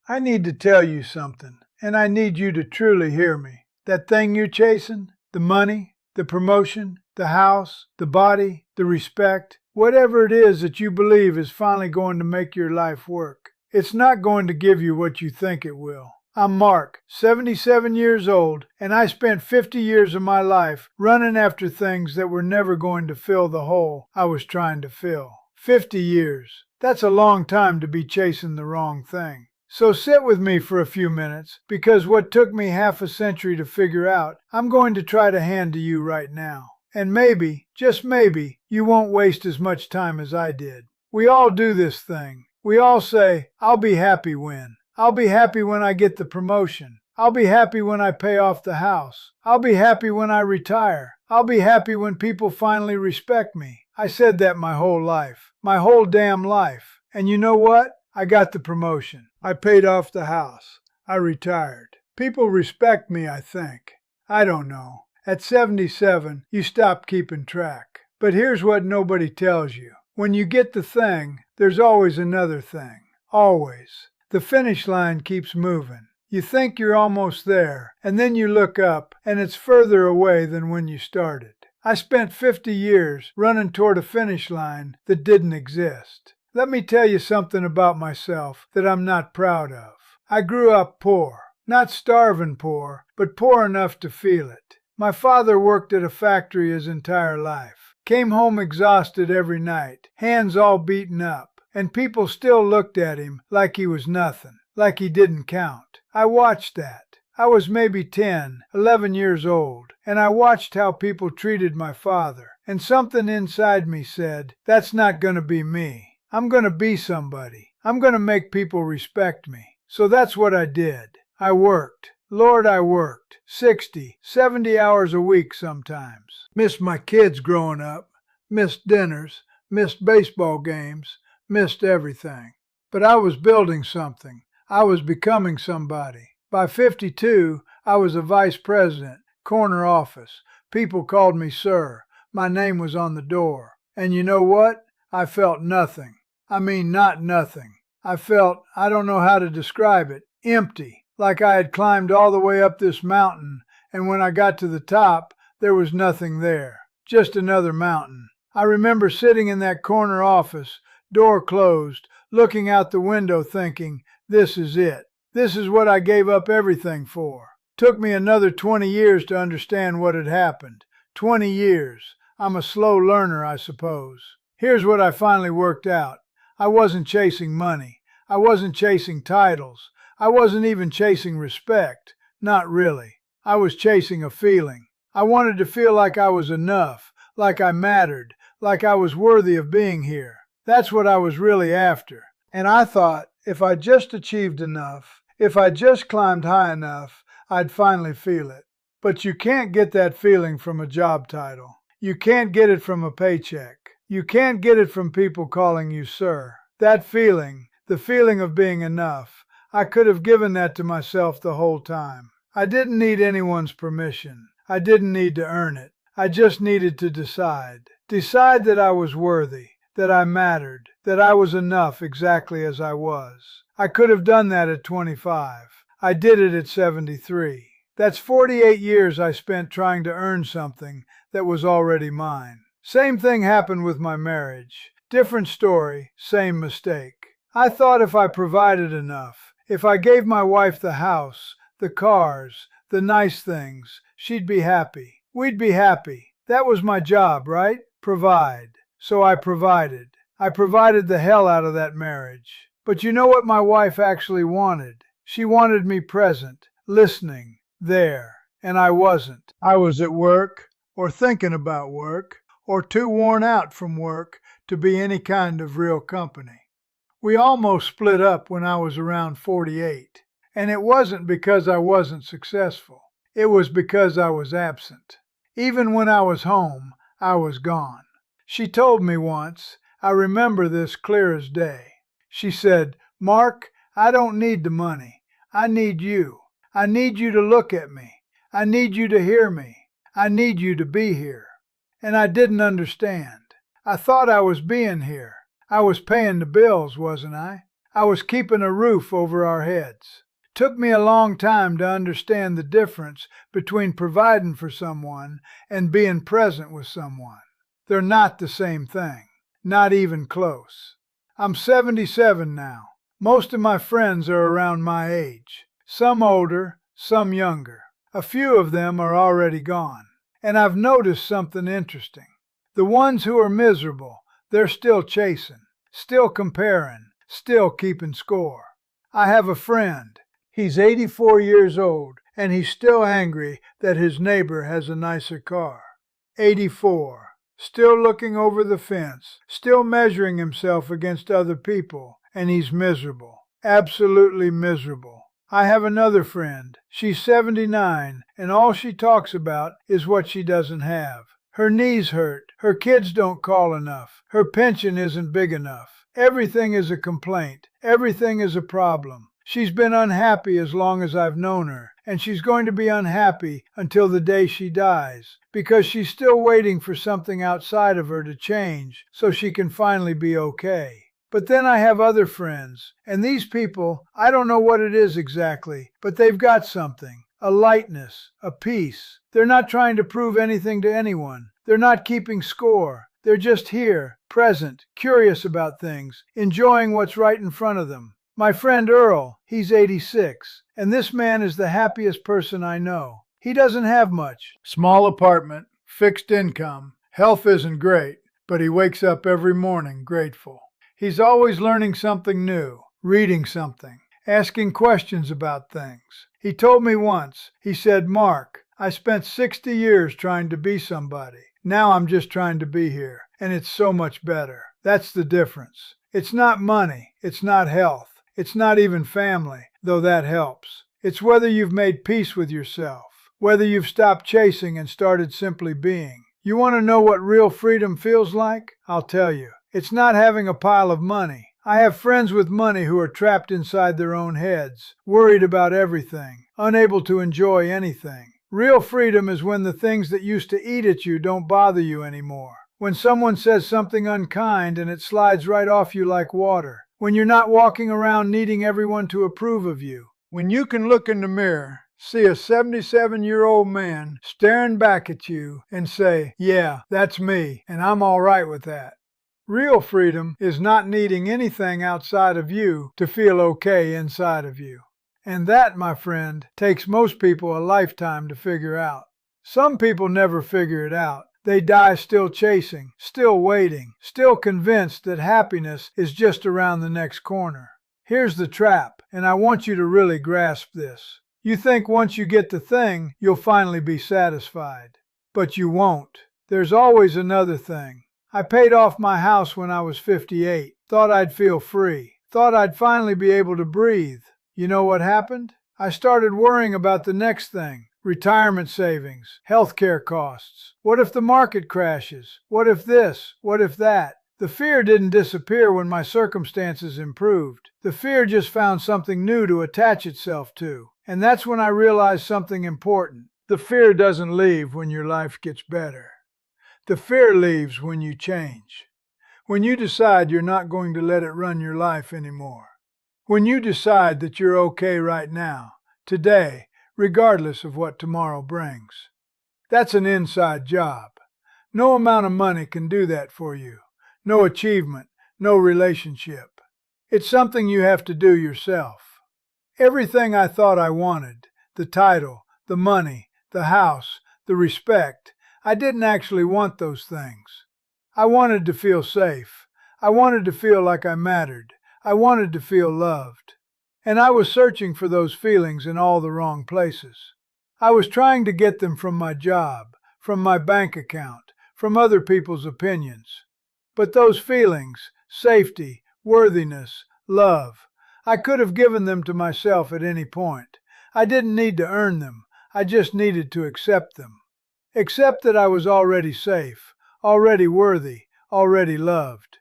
I need to tell you something, and I need you to truly hear me. That thing you're chasing, the money, the promotion, the house, the body, the respect, whatever it is that you believe is finally going to make your life work, it's not going to give you what you think it will. I'm Mark, 77 years old, and I spent 50 years of my life running after things that were never going to fill the hole I was trying to fill. 50 years. That's a long time to be chasing the wrong thing. So sit with me for a few minutes, because what took me half a century to figure out, I'm going to try to hand to you right now. And maybe, just maybe, you won't waste as much time as I did. We all do this thing. We all say, I'll be happy when. I'll be happy when I get the promotion. I'll be happy when I pay off the house. I'll be happy when I retire. I'll be happy when people finally respect me. I said that my whole life. My whole damn life. And you know what? I got the promotion. I paid off the house. I retired. People respect me, I think. I don't know. At 77, you stop keeping track. But here's what nobody tells you. When you get the thing, there's always another thing. Always. The finish line keeps moving. You think you're almost there, and then you look up, and it's further away than when you started. I spent 50 years running toward a finish line that didn't exist. Let me tell you something about myself that I'm not proud of. I grew up poor. Not starving poor, but poor enough to feel it. My father worked at a factory his entire life. Came home exhausted every night, hands all beaten up. And people still looked at him like he was nothing, like he didn't count. I watched that. I was maybe 10, 11 years old, and I watched how people treated my father. And something inside me said, that's not going to be me. I'm going to be somebody. I'm going to make people respect me. So that's what I did. I worked. Lord, I worked. 60, 70 hours a week sometimes. Missed my kids growing up. Missed dinners. Missed baseball games. Missed everything. But I was building something. I was becoming somebody. By 52, I was a vice president, corner office. People called me sir. My name was on the door. And you know what? I felt nothing. I mean, not nothing. I felt, I don't know how to describe it, empty. Like I had climbed all the way up this mountain, and when I got to the top, there was nothing there. Just another mountain. I remember sitting in that corner office, door closed, looking out the window thinking, this is it. This is what I gave up everything for. Took me another 20 years to understand what had happened. 20 years. I'm a slow learner, I suppose. Here's what I finally worked out. I wasn't chasing money. I wasn't chasing titles. I wasn't even chasing respect. Not really. I was chasing a feeling. I wanted to feel like I was enough, like I mattered, like I was worthy of being here. That's what I was really after. And I thought, if I just achieved enough, if I just climbed high enough, I'd finally feel it. But you can't get that feeling from a job title. You can't get it from a paycheck. You can't get it from people calling you sir. That feeling, the feeling of being enough, I could have given that to myself the whole time. I didn't need anyone's permission. I didn't need to earn it. I just needed to decide. Decide that I was worthy, that I mattered, that I was enough exactly as I was. I could have done that at 25. I did it at 73. That's 48 years I spent trying to earn something that was already mine. Same thing happened with my marriage. Different story, same mistake. I thought if I provided enough, if I gave my wife the house, the cars, the nice things, she'd be happy. We'd be happy. That was my job, right? Provide. So I provided. I provided the hell out of that marriage. But you know what my wife actually wanted? She wanted me present, listening, there. And I wasn't. I was at work, or thinking about work, or too worn out from work to be any kind of real company. We almost split up when I was around 48. And it wasn't because I wasn't successful. It was because I was absent. Even when I was home, I was gone. She told me once, I remember this clear as day. She said, Mark, I don't need the money. I need you. I need you to look at me. I need you to hear me. I need you to be here. And I didn't understand. I thought I was being here. I was paying the bills, wasn't I? I was keeping a roof over our heads. Took me a long time to understand the difference between providing for someone and being present with someone. They're not the same thing, not even close. I'm 77 now. Most of my friends are around my age, some older, some younger. A few of them are already gone. And I've noticed something interesting. The ones who are miserable, they're still chasing, still comparing, still keeping score. I have a friend. He's 84 years old, and he's still angry that his neighbor has a nicer car. 84. Still looking over the fence, still measuring himself against other people, and he's miserable. Absolutely miserable. I have another friend. She's 79, and all she talks about is what she doesn't have. Her knees hurt, her kids don't call enough, her pension isn't big enough. Everything is a complaint, everything is a problem. She's been unhappy as long as I've known her, and she's going to be unhappy until the day she dies, because she's still waiting for something outside of her to change so she can finally be okay. But then I have other friends, and these people, I don't know what it is exactly, but they've got something, a lightness, a peace. They're not trying to prove anything to anyone. They're not keeping score. They're just here, present, curious about things, enjoying what's right in front of them. My friend Earl, he's 86, and this man is the happiest person I know. He doesn't have much. Small apartment, fixed income, health isn't great, but he wakes up every morning grateful. He's always learning something new, reading something, asking questions about things. He told me once, he said, "Mark, I spent 60 years trying to be somebody. Now I'm just trying to be here, and it's so much better." That's the difference. It's not money, it's not health. It's not even family, though that helps. It's whether you've made peace with yourself, whether you've stopped chasing and started simply being. You want to know what real freedom feels like? I'll tell you. It's not having a pile of money. I have friends with money who are trapped inside their own heads, worried about everything, unable to enjoy anything. Real freedom is when the things that used to eat at you don't bother you anymore. When someone says something unkind and it slides right off you like water. When you're not walking around needing everyone to approve of you. When you can look in the mirror, see a 77-year-old man staring back at you and say, "Yeah, that's me, and I'm all right with that." Real freedom is not needing anything outside of you to feel okay inside of you. And that, my friend, takes most people a lifetime to figure out. Some people never figure it out. They die still chasing, still waiting, still convinced that happiness is just around the next corner. Here's the trap, and I want you to really grasp this. You think once you get the thing, you'll finally be satisfied. But you won't. There's always another thing. I paid off my house when I was 58. Thought I'd feel free. Thought I'd finally be able to breathe. You know what happened? I started worrying about the next thing. Retirement savings, healthcare costs. What if the market crashes? What if this? What if that? The fear didn't disappear when my circumstances improved. The fear just found something new to attach itself to. And that's when I realized something important. The fear doesn't leave when your life gets better. The fear leaves when you change. When you decide you're not going to let it run your life anymore. When you decide that you're okay right now, today, regardless of what tomorrow brings. That's an inside job. No amount of money can do that for you. No achievement, no relationship. It's something you have to do yourself. Everything I thought I wanted, the title, the money, the house, the respect, I didn't actually want those things. I wanted to feel safe. I wanted to feel like I mattered. I wanted to feel loved. And I was searching for those feelings in all the wrong places. I was trying to get them from my job, from my bank account, from other people's opinions. But those feelings, safety, worthiness, love, I could have given them to myself at any point. I didn't need to earn them. I just needed to accept them. Accept that I was already safe, already worthy, already loved.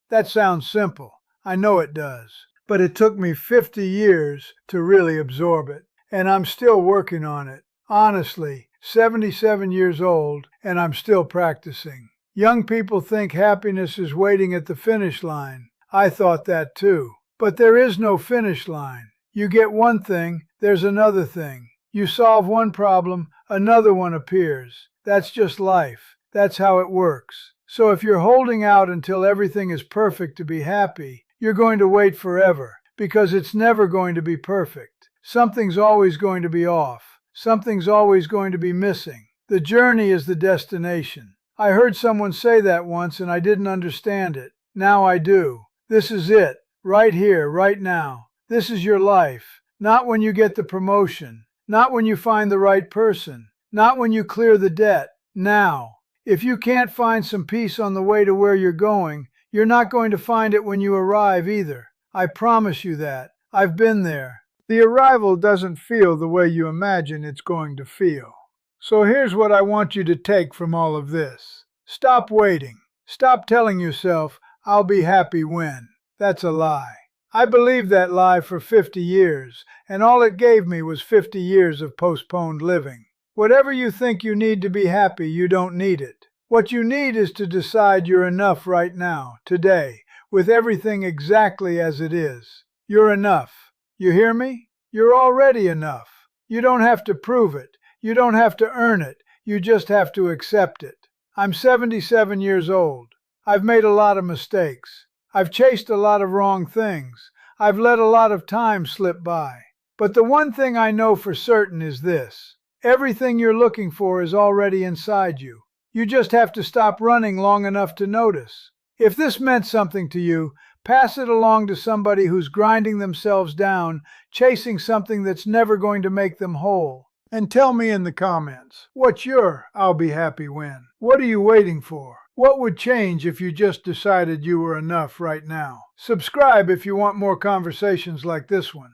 That sounds simple. I know it does. But it took me 50 years to really absorb it, and I'm still working on it. Honestly, 77 years old, and I'm still practicing. Young people think happiness is waiting at the finish line. I thought that too. But there is no finish line. You get one thing, there's another thing. You solve one problem, another one appears. That's just life. That's how it works. So if you're holding out until everything is perfect to be happy, you're going to wait forever, because it's never going to be perfect. Something's always going to be off. Something's always going to be missing. The journey is the destination. I heard someone say that once and I didn't understand it. Now I do. This is it. Right here, right now. This is your life. Not when you get the promotion. Not when you find the right person. Not when you clear the debt. Now. If you can't find some peace on the way to where you're going, you're not going to find it when you arrive either. I promise you that. I've been there. The arrival doesn't feel the way you imagine it's going to feel. So here's what I want you to take from all of this. Stop waiting. Stop telling yourself, I'll be happy when. That's a lie. I believed that lie for 50 years, and all it gave me was 50 years of postponed living. Whatever you think you need to be happy, you don't need it. What you need is to decide you're enough right now, today, with everything exactly as it is. You're enough. You hear me? You're already enough. You don't have to prove it. You don't have to earn it. You just have to accept it. I'm 77 years old. I've made a lot of mistakes. I've chased a lot of wrong things. I've let a lot of time slip by. But the one thing I know for certain is this. Everything you're looking for is already inside you. You just have to stop running long enough to notice. If this meant something to you, pass it along to somebody who's grinding themselves down, chasing something that's never going to make them whole. And tell me in the comments, what's your I'll be happy when? What are you waiting for? What would change if you just decided you were enough right now? Subscribe if you want more conversations like this one.